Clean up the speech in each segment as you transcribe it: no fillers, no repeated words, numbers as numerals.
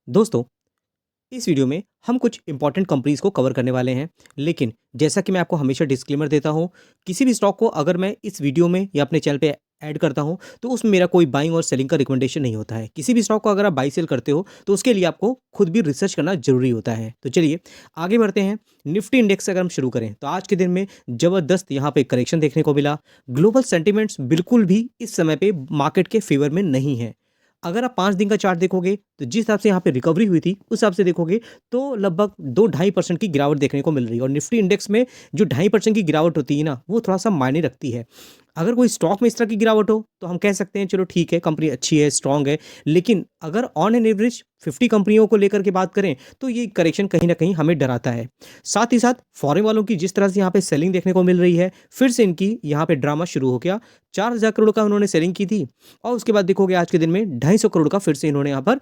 दोस्तों, इस वीडियो में हम कुछ इंपॉर्टेंट कंपनीज को कवर करने वाले हैं। लेकिन जैसा कि मैं आपको हमेशा डिस्क्लेमर देता हूं, किसी भी स्टॉक को अगर मैं इस वीडियो में या अपने चैनल पे ऐड करता हूं तो उसमें मेरा कोई बाइंग और सेलिंग का रिकमेंडेशन नहीं होता है। किसी भी स्टॉक को अगर आप बाई सेल करते हो तो उसके लिए आपको खुद भी रिसर्च करना जरूरी होता है। तो चलिए आगे बढ़ते हैं। निफ्टी इंडेक्स से अगर हम शुरू करें तो आज के दिन में ज़बरदस्त यहाँ पे करेक्शन देखने को मिला। ग्लोबल सेंटिमेंट्स बिल्कुल भी इस समय पे मार्केट के फेवर में नहीं है। अगर आप 5 दिन का चार्ट देखोगे तो जिस हिसाब से यहाँ पे रिकवरी हुई थी उस हिसाब से देखोगे तो लगभग 2-2.5% की गिरावट देखने को मिल रही है। और निफ्टी इंडेक्स में जो 2.5% की गिरावट होती है ना, वो थोड़ा सा मायने रखती है। अगर कोई स्टॉक में इस तरह की गिरावट हो तो हम कह सकते हैं चलो ठीक है, कंपनी अच्छी है, स्ट्रांग है। लेकिन अगर ऑन एन एवरेज 50 कंपनियों को लेकर के बात करें तो ये करेक्शन कहीं ना कहीं हमें डराता है। साथ ही साथ फॉरेन वालों की जिस तरह से यहाँ पे सेलिंग देखने को मिल रही है, फिर से इनकी यहाँ पे ड्रामा शुरू हो गया। 4,000 करोड़ का उन्होंने सेलिंग की थी और उसके बाद देखोगे आज के दिन में 250 करोड़ का फिर से इन्होंने यहाँ पर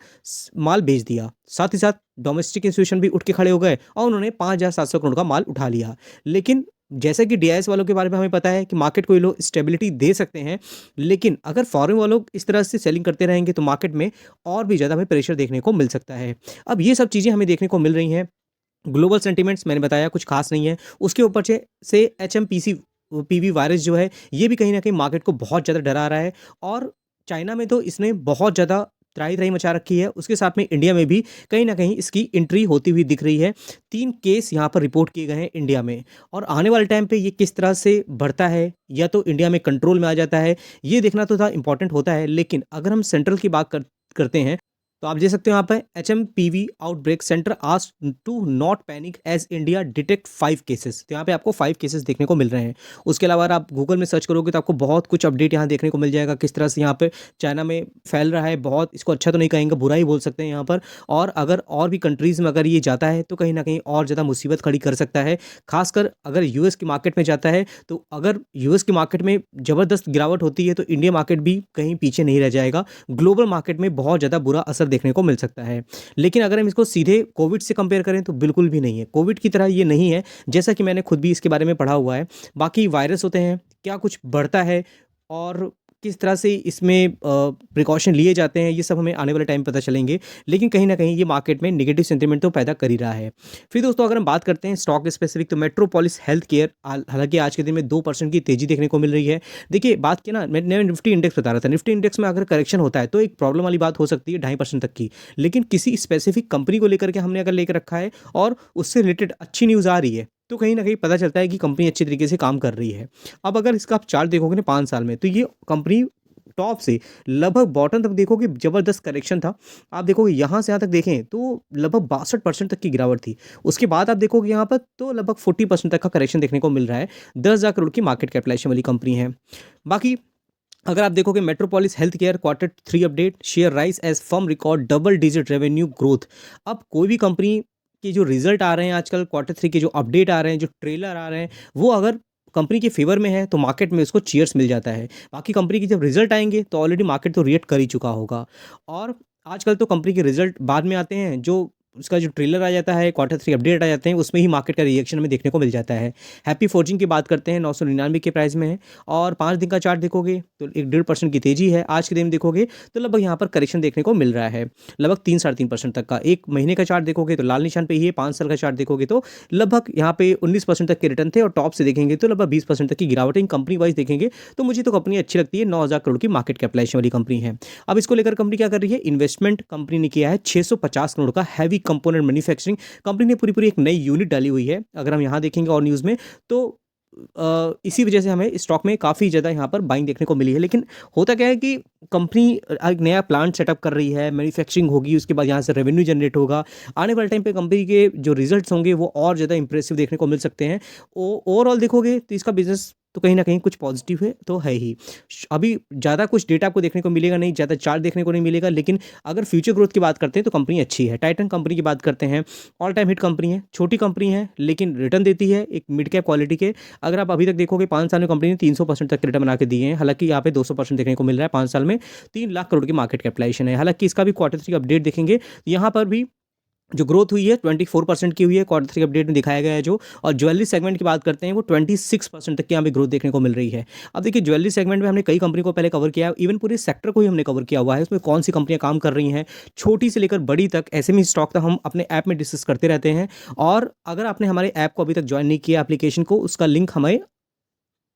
माल बेच दिया। साथ ही साथ डोमेस्टिक इंस्टीट्यूशन भी उठ के खड़े हो गए और उन्होंने 5,700 करोड़ का माल उठा लिया। लेकिन जैसे कि डीआईएस वालों के बारे में हमें पता है कि मार्केट को ये लोग स्टेबिलिटी दे सकते हैं। लेकिन अगर फॉरेन वालों इस तरह से सेलिंग करते रहेंगे तो मार्केट में और भी ज़्यादा हमें प्रेशर देखने को मिल सकता है। अब ये सब चीज़ें हमें देखने को मिल रही हैं। ग्लोबल सेंटिमेंट्स मैंने बताया कुछ खास नहीं है। उसके ऊपर से एचएमपीसी पीवी वायरस जो है ये भी कहीं ना कहीं मार्केट को बहुत ज़्यादा डरा रहा है। और चाइना में तो इसने बहुत ज़्यादा त्राही त्राही मचा रखी है। उसके साथ में इंडिया में भी कहीं ना कहीं इसकी एंट्री होती हुई दिख रही है। 3 केस यहाँ पर रिपोर्ट किए गए हैं इंडिया में। और आने वाले टाइम पे ये किस तरह से बढ़ता है या तो इंडिया में कंट्रोल में आ जाता है, ये देखना तो था इंपॉर्टेंट होता है। लेकिन अगर हम सेंट्रल की बात करते हैं तो आप देख सकते हो यहाँ पे HMPV outbreak centre asked to not panic as India detect 5 cases. तो यहाँ पे आपको 5 केसेस देखने को मिल रहे हैं। उसके अलावा अगर आप गूगल में सर्च करोगे तो आपको बहुत कुछ अपडेट यहाँ देखने को मिल जाएगा किस तरह से यहाँ पे चाइना में फैल रहा है। बहुत इसको अच्छा तो नहीं कहेंगे, बुरा ही बोल सकते हैं यहाँ पर। और अगर और भी कंट्रीज़ में अगर ये जाता है तो कहीं ना कहीं और ज़्यादा मुसीबत खड़ी कर सकता है। खासकर अगर यूएस की मार्केट में जाता है तो अगर यूएस की मार्केट में ज़बरदस्त गिरावट होती है तो इंडिया मार्केट भी कहीं पीछे नहीं रह जाएगा। ग्लोबल मार्केट में बहुत ज़्यादा बुरा असर देखने को मिल सकता है। लेकिन अगर हम इसको सीधे कोविड से कंपेयर करें तो बिल्कुल भी नहीं है, कोविड की तरह ये नहीं है। जैसा कि मैंने खुद भी इसके बारे में पढ़ा हुआ है। बाकी वायरस होते हैं, क्या कुछ बढ़ता है और किस तरह से इसमें प्रिकॉशन लिए जाते हैं, ये सब हमें आने वाले टाइम पता चलेंगे। लेकिन कहीं ना कहीं ये मार्केट में नेगेटिव सेंटीमेंट तो पैदा कर ही रहा है। फिर दोस्तों अगर हम बात करते हैं स्टॉक स्पेसिफिक तो मेट्रोपोलिस हेल्थ केयर, हालांकि आज के दिन में 2% की तेजी देखने को मिल रही है। देखिए बात की ना, मैं निफ्टी इंडेक्स बता रहा था। निफ्टी इंडेक्स में अगर करेक्शन होता है तो एक प्रॉब्लम वाली बात हो सकती है 2.5% तक की। लेकिन किसी स्पेसिफिक कंपनी को लेकर के हमने अगर लेकर रखा है और उससे रिलेटेड अच्छी न्यूज़ आ रही है तो कहीं ना कहीं पता चलता है कि कंपनी अच्छी तरीके से काम कर रही है। अब अगर इसका आप चार्ट देखोगे ना 5 साल में तो ये कंपनी टॉप से लगभग बॉटम तक देखोगे ज़बरदस्त करेक्शन था। आप देखोगे यहाँ से यहाँ तक देखें तो लगभग 62% तक की गिरावट थी। उसके बाद आप देखोगे यहाँ पर तो लगभग 40% तक का करेक्शन देखने को मिल रहा है। 10,000 करोड़ की मार्केट कैपिटलाइजेशन वाली कंपनी है। बाकी अगर आप देखोगे Metropolis health care Q3 update, share rise as firm record double digit revenue growth. अब कोई भी कंपनी के जो रिजल्ट आ रहे हैं आजकल, Q3 के जो अपडेट आ रहे हैं, जो ट्रेलर आ रहे हैं, वो अगर कंपनी के फेवर में है तो मार्केट में उसको चीयर्स मिल जाता है। बाकी कंपनी के जब रिजल्ट आएंगे तो ऑलरेडी मार्केट तो रिएक्ट कर ही चुका होगा। और आजकल तो कंपनी के रिजल्ट बाद में आते हैं, जो उसका जो ट्रेलर आ जाता है, Q3 अपडेट आ जाते हैं, उसमें ही मार्केट का रिएक्शन हमें देखने को मिल जाता है। हैप्पी फोर्जिंग की बात करते हैं, 999 के प्राइस में है। और 5 दिन का चार्ट देखोगे तो 1-1.5% की तेजी है। आज के दिन देखोगे तो लगभग यहाँ पर करेक्शन देखने को मिल रहा है, लगभग 3-3.5% तक का। एक महीने का चार्ट देखोगे तो लाल निशान पे ही है। 5 साल का चार्ट देखोगे तो लगभग यहाँ पे 19% तक के रिटर्न थे और टॉप से देखेंगे तो लगभग 20% तक की गिरावट है। कंपनी वाइज देखेंगे तो मुझे तो कंपनी अच्छी लगती है। 9,000 करोड़ की मार्केट कैपिटलाइजेशन वाली कंपनी है। अब इसको लेकर कंपनी क्या कर रही है, इन्वेस्टमेंट कंपनी ने किया है 650 करोड़ का हैवी कंपोनेंट मैन्युफैक्चरिंग। कंपनी ने पूरी एक नई यूनिट डाली हुई है। अगर हम यहाँ देखेंगे और न्यूज़ में तो इसी वजह से हमें स्टॉक में काफ़ी ज़्यादा यहाँ पर बाइंग देखने को मिली है। लेकिन होता क्या है कि कंपनी एक नया प्लांट सेटअप कर रही है, मैन्युफैक्चरिंग होगी, उसके बाद यहाँ से रेवेन्यू जनरेट होगा। आने वाले टाइम पे कंपनी के जो रिजल्ट्स होंगे वो और ज़्यादा इंप्रेसिव देखने को मिल सकते हैं। ओवरऑल देखोगे तो इसका बिजनेस तो कहीं ना कहीं कुछ पॉजिटिव है तो है ही। अभी ज़्यादा कुछ डेटा आपको देखने को मिलेगा नहीं, ज़्यादा चार्ट देखने को नहीं मिलेगा। लेकिन अगर फ्यूचर ग्रोथ की बात करते हैं तो कंपनी अच्छी है। टाइटन कंपनी की बात करते हैं, ऑल टाइम हिट कंपनी है, छोटी कंपनी है लेकिन रिटर्न देती है एक मिड कैप क्वालिटी के। अगर आप अभी तक देखोगे 5 साल में कंपनी ने 300% तक के रिटर्न बना के दिए हैं। हालांकि यहाँ पे 200% देखने को मिल रहा है। 5 साल में 3 लाख करोड़ की मार्केट कैपिटलाइजेशन है। हालांकि इसका भी Q3 अपडेट देखेंगे, यहाँ पर भी जो ग्रोथ हुई है 24% की हुई है, क्वार्टर 3 अपडेट में दिखाया गया है जो। और ज्वेलरी सेगमेंट की बात करते हैं, वो 26% तक की यहाँ पे ग्रोथ देखने को मिल रही है। अब देखिए ज्वेलरी सेगमेंट में हमने कई कंपनी को पहले कवर किया है, इवन पूरे सेक्टर को ही हमने कवर किया हुआ है। उसमें कौन सी कंपनियाँ काम कर रही हैं, छोटी से लेकर बड़ी तक, एसएमई स्टॉक तक हम अपने ऐप में डिस्कस करते रहते हैं। और अगर आपने हमारे ऐप को अभी तक ज्वाइन नहीं किया एप्लीकेशन को, उसका लिंक हमें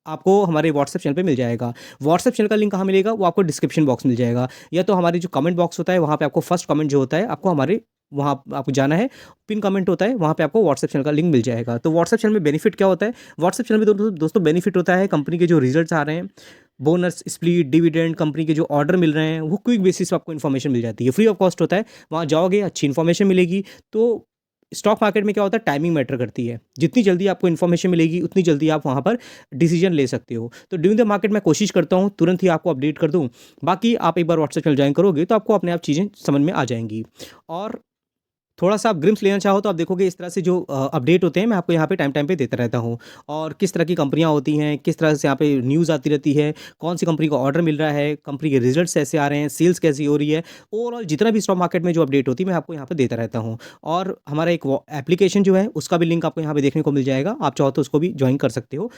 आपको हमारे व्हाट्सएप चैनल पे मिल जाएगा। व्हाट्सएप चैनल का लिंक कहाँ मिलेगा, वो आपको डिस्क्रिप्शन बॉक्स मिल जाएगा, या तो हमारी जो कमेंट बॉक्स होता है वहाँ पे आपको फर्स्ट कमेंट जो होता है आपको हमारे वहाँ आपको जाना है, पिन कमेंट होता है, वहाँ पे आपको व्हाट्सएप चैनल का लिंक मिल जाएगा। तो व्हाट्सएप चैनल में बेनिफिट क्या होता है, व्हाट्सएप चैनल में दोस्तों बेनिफिट होता है कंपनी के जो रिजल्ट्स आ रहे हैं, बोनस, स्प्लिट, डिविडेंड, कंपनी के जो ऑर्डर मिल रहे हैं, वो क्विक बेसिस पे आपको इन्फॉर्मेशन मिल जाती है, फ्री ऑफ कॉस्ट होता है। वहाँ जाओगे अच्छी इन्फॉर्मेशन मिलेगी। तो स्टॉक मार्केट में क्या होता है, टाइमिंग मैटर करती है। जितनी जल्दी आपको इन्फॉर्मेशन मिलेगी उतनी जल्दी आप वहाँ पर डिसीजन ले सकते हो। तो ड्यूरिंग द मार्केट मैं कोशिश करता हूँ तुरंत ही आपको अपडेट कर दूँ। बाकी आप एक बार व्हाट्सएप चैनल ज्वाइन करोगे तो आपको अपने आप चीज़ें समझ में आ जाएंगी। और थोड़ा-सा आप ग्लिम्प्स लेना चाहो तो आप देखोगे इस तरह से जो अपडेट होते हैं मैं आपको यहाँ पे टाइम-टाइम पे देता रहता हूँ। और किस तरह की कंपनियाँ होती हैं, किस तरह से यहाँ पे न्यूज़ आती रहती है, कौन-सी कंपनी को ऑर्डर मिल रहा है, कंपनी के रिजल्ट्स कैसे आ रहे हैं, सेल्स कैसी हो रही है, ओवरऑल जितना भी स्टॉक मार्केट में जो अपडेट होती है मैं आपको यहाँ पे देता रहता हूँ। और हमारा एक वो एप्लीकेशन जो है उसका भी लिंक आपको यहाँ पे देखने को मिल जाएगा, आप चाहो तो उसको भी जॉइन कर सकते हो।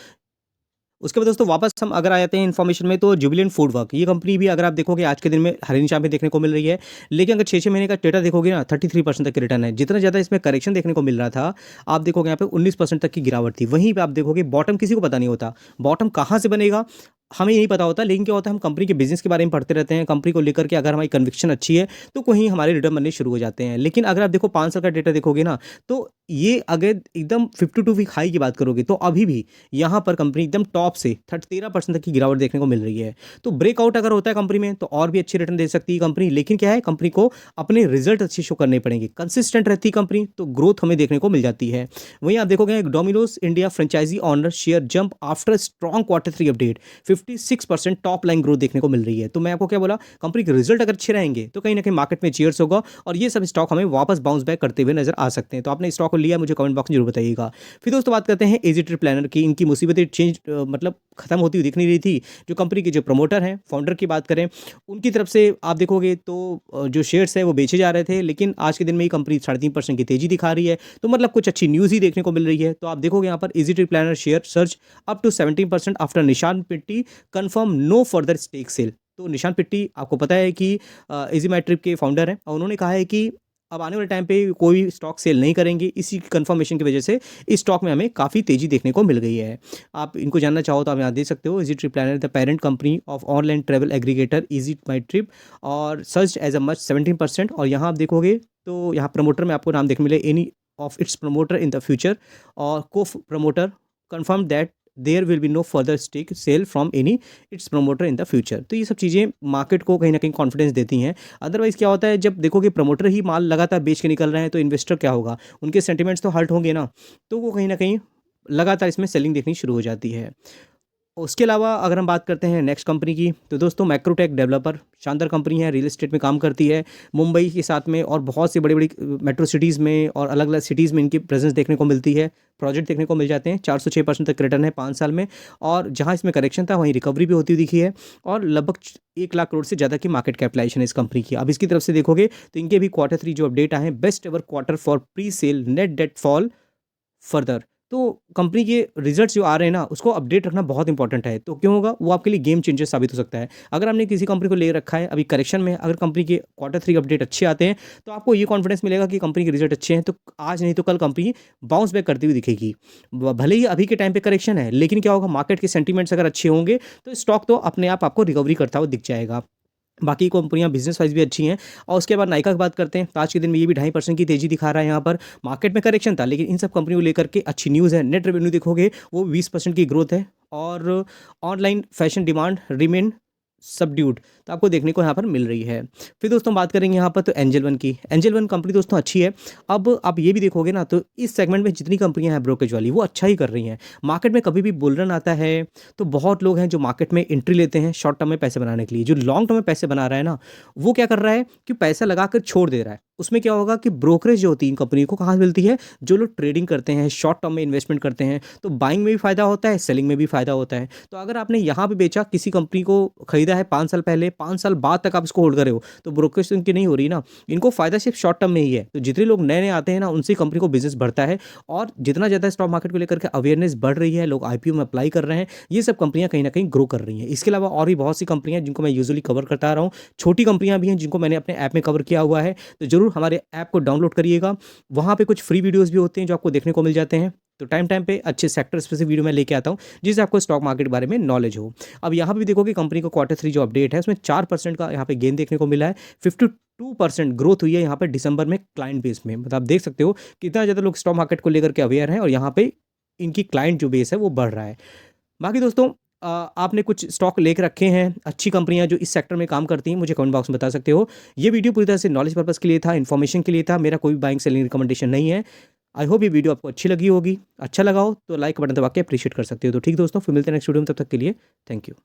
उसके बाद दोस्तों वापस हम अगर आ जाते हैं इन्फॉर्मेशन में, तो जुबिलेंट फूड वर्क, ये कंपनी भी अगर आप देखोगे आज के दिन में हरे निशान पे देखने को मिल रही है। लेकिन अगर 6-6 महीने का डेटा देखोगे ना, 33% तक की रिटर्न है। जितना ज़्यादा इसमें करेक्शन देखने को मिल रहा था, आप देखोगे यहाँ पे 19% तक की गिरावट थी। वहीं पे आप देखोगे बॉटम किसी को पता नहीं होता, बॉटम कहाँ से बनेगा हमें नहीं पता होता। लेकिन क्या होता है, हम कंपनी के बिजनेस के बारे में पढ़ते रहते हैं, कंपनी को लेकर के अगर हमारी कन्विक्शन अच्छी है तो कहीं हमारे रिटर्न बनने शुरू हो जाते हैं। लेकिन अगर आप देखो 5 साल का डेटा देखोगे ना, तो ये अगर एकदम 52 वीक हाई की बात करोगे तो अभी भी यहाँ पर कंपनी एकदम टॉप से 13% तक की गिरावट देखने को मिल रही है। तो ब्रेकआउट अगर होता है कंपनी में तो और भी अच्छी रिटर्न दे सकती है कंपनी। लेकिन क्या है, कंपनी को अपने रिजल्ट अच्छे शो करने पड़ेंगे, कंसिस्टेंट रहती है कंपनी तो ग्रोथ हमें देखने को मिल जाती है। वहीं आप देखोगे Domino's India franchisee owner share jump after strong quarter 3 update, 56% top line growth देखने को मिल रही है। तो मैं आपको क्या बोला, कंपनी के रिजल्ट अगर अच्छे रहेंगे तो कहीं ना कहीं मार्केट में चीयर्स होगा और ये सब स्टॉक हमें वापस बाउंस बैक करते हुए नजर आ सकते हैं। तो आपने स्टॉक को लिया, मुझे कमेंट बॉक्स में जरूर बताइएगा। फिर दोस्तों बात करते हैं इजी ट्रिप प्लानर की। इनकी मुसीबतें चेंज मतलब खत्म होती हुई दिख नहीं रही थी। जो कंपनी के जो प्रमोटर हैं, फाउंडर की बात करें, उनकी तरफ से आप देखोगे तो जो शेयर्स है वो बेचे जा रहे थे। लेकिन आज के दिन में ही कंपनी 3.5% की तेजी दिखा रही है। तो मतलब कुछ अच्छी न्यूज़ ही देखने को मिल रही है। तो आप देखोगे यहाँ पर Easy Trip Planner share surge up to 17% after Nishant Pitti confirm no further stake sale. तो निशान पिट्टी आपको पता है कि इजी माई ट्रिप के फाउंडर हैं और उन्होंने कहा है कि अब आने वाले टाइम पे कोई स्टॉक सेल नहीं करेंगे। इसी कंफर्मेशन की वजह से इस स्टॉक में हमें काफ़ी तेज़ी देखने को मिल गई है। आप इनको जानना चाहो तो आप यहाँ देख सकते हो, Easy Trip Planner the parent company of online travel aggregator easy my trip और सर्च एज अ मच 17%। और यहाँ आप देखोगे तो यहाँ प्रमोटर में आपको नाम देखने मिले any of its promoter in the future और को promoter confirm that there will be no further stake sale from any its promoter in the future। तो ये सब चीज़ें मार्केट को कहीं ना कहीं कॉन्फिडेंस देती हैं। अदरवाइज़ क्या होता है, जब देखोगे प्रमोटर ही माल लगातार बेच के निकल रहे हैं तो इन्वेस्टर क्या होगा, उनके सेंटिमेंट्स तो हर्ट होंगे ना, तो वो कहीं ना कहीं लगातार इसमें सेलिंग देखनी शुरू हो जाती है। उसके अलावा अगर हम बात करते हैं नेक्स्ट कंपनी की, तो दोस्तों मैक्रोटेक डेवलपर शानदार कंपनी है, रियल एस्टेट में काम करती है मुंबई के साथ में और बहुत सी बड़ी बड़ी मेट्रो सिटीज़ में और अलग अलग सिटीज़ में इनकी प्रेजेंस देखने को मिलती है। प्रोजेक्ट देखने को मिल जाते हैं, 406% तक रिटर्न है 5 साल में। और जहां इसमें करेक्शन था वहीं रिकवरी भी होती हुई दिखी है। और लगभग 1 लाख करोड़ से ज़्यादा की मार्केट कैपिटलाइजेशन है इस कंपनी की। अब इसकी तरफ से देखोगे तो इनके भी क्वार्टर 3 जो अपडेट आए हैं, best ever quarter for pre sale net date fall further. तो कंपनी के रिजल्ट्स जो आ रहे हैं ना, उसको अपडेट रखना बहुत इंपॉर्टेंट है। तो क्यों होगा, वो आपके लिए गेम चेंजर साबित हो सकता है। अगर हमने किसी कंपनी को ले रखा है अभी करेक्शन में, अगर कंपनी के क्वार्टर 3 अपडेट अच्छे आते हैं तो आपको ये कॉन्फिडेंस मिलेगा कि कंपनी के रिजल्ट अच्छे हैं, तो आज नहीं तो कल कंपनी बाउंस बैक करती हुई दिखेगी। भले ही अभी के टाइम पे करेक्शन है, लेकिन क्या होगा, मार्केट के सेंटीमेंट्स अगर अच्छे होंगे तो स्टॉक तो अपने आप आपको रिकवरी करता हुआ दिख जाएगा। बाकी कंपनियां बिजनेस वाइज भी अच्छी हैं। और उसके बाद नाइका की बात करते हैं, तो आज के दिन में ये भी 2.5% की तेजी दिखा रहा है। यहाँ पर मार्केट में करेक्शन था, लेकिन इन सब कंपनियों को लेकर के अच्छी न्यूज़ है। नेट रेवेन्यू देखोगे वो 20% की ग्रोथ है। और online fashion demand remain subdued, तो आपको देखने को यहाँ पर मिल रही है। फिर दोस्तों बात करेंगे यहाँ पर तो एंजल वन की। एंजल वन कंपनी दोस्तों अच्छी है। अब आप ये भी देखोगे ना, तो इस सेगमेंट में जितनी कंपनियां हैं ब्रोकरेज वाली, वो अच्छा ही कर रही हैं। मार्केट में कभी भी बुल रन आता है तो बहुत लोग हैं जो मार्केट में एंट्री लेते हैं शॉर्ट टर्म में पैसे बनाने के लिए। जो लॉन्ग टर्म में पैसे बना रहा है ना, वो क्या कर रहा है कि पैसा लगाकर छोड़ दे रहा है। उसमें क्या होगा कि ब्रोकरेज जो होती है इन कंपनी को कहाँ से मिलती है, जो लोग ट्रेडिंग करते हैं, शॉर्ट टर्म में इन्वेस्टमेंट करते हैं, तो बाइंग में भी फ़ायदा होता है, सेलिंग में भी फ़ायदा होता है। तो अगर आपने यहाँ पे बेचा, किसी कंपनी को खरीदा है 5 साल पहले, 5 साल बाद तक आप इसको होल्ड कर रहे हो, तो ब्रोकरेज तो इनकी नहीं हो रही ना, इनको फ़ायदा सिर्फ शॉर्ट टर्म में ही है। तो जितने लोग नए-नए आते हैं ना, उनसे कंपनी को बिज़नेस बढ़ता है और जितना ज़्यादा स्टॉक मार्केट को लेकर के अवेयरनेस बढ़ रही है, लोग आईपीओ में अप्लाई कर रहे हैं, ये सब कंपनियाँ कहीं न कहीं ग्रो कर रही हैं। इसके अलावा और भी बहुत सी कंपनियाँ हैं जिनको मैं यूजुअली कवर करता आ रहा हूँ, छोटी कंपनियाँ भी हैं जिनको मैंने अपने ऐप में कवर किया हुआ है, तो ज़रूर हमारे ऐप को डाउनलोड करिएगा। वहाँ पे कुछ फ्री वीडियोज़ भी होते हैं जो आपको देखने को मिल जाते हैं। तो टाइम-टाइम पे अच्छे सेक्टर स्पेसिफिक वीडियो मैं लेके आता हूँ, जिससे आपको स्टॉक मार्केट के बारे में नॉलेज हो। अब यहाँ पे भी देखो कि कंपनी का क्वार्टर 3 जो अपडेट है, उसमें 4% का यहाँ पे गेन देखने को मिला है। 52% ग्रोथ हुई है यहाँ पे दिसंबर में क्लाइंट बेस में। मतलब आप देख सकते हो कितना ज़्यादा लोग स्टॉक मार्केट को लेकर के अवेयर हैं और यहाँ पे इनकी क्लाइंट जो बेस है वो बढ़ रहा है। बाकी दोस्तों आपने कुछ स्टॉक लेके रखे हैं, अच्छी कंपनियाँ जो इस सेक्टर में काम करती हैं, मुझे कमेंट बॉक्स में बता सकते हो। ये वीडियो पूरी तरह से नॉलेज पर्पज़ के लिए था, इन्फॉर्मेशन के लिए था, मेरा कोई भी बाइंग सेलिंग रिकमेंडेशन नहीं है। आई होप ये वीडियो आपको अच्छी लगी होगी। अच्छा लगा हो तो लाइक बटन दबा के अप्रिशिएट कर सकते हो। तो ठीक दोस्तों, फिर मिलते हैं नेक्स्ट वीडियो में, तब तक के लिए थैंक यू।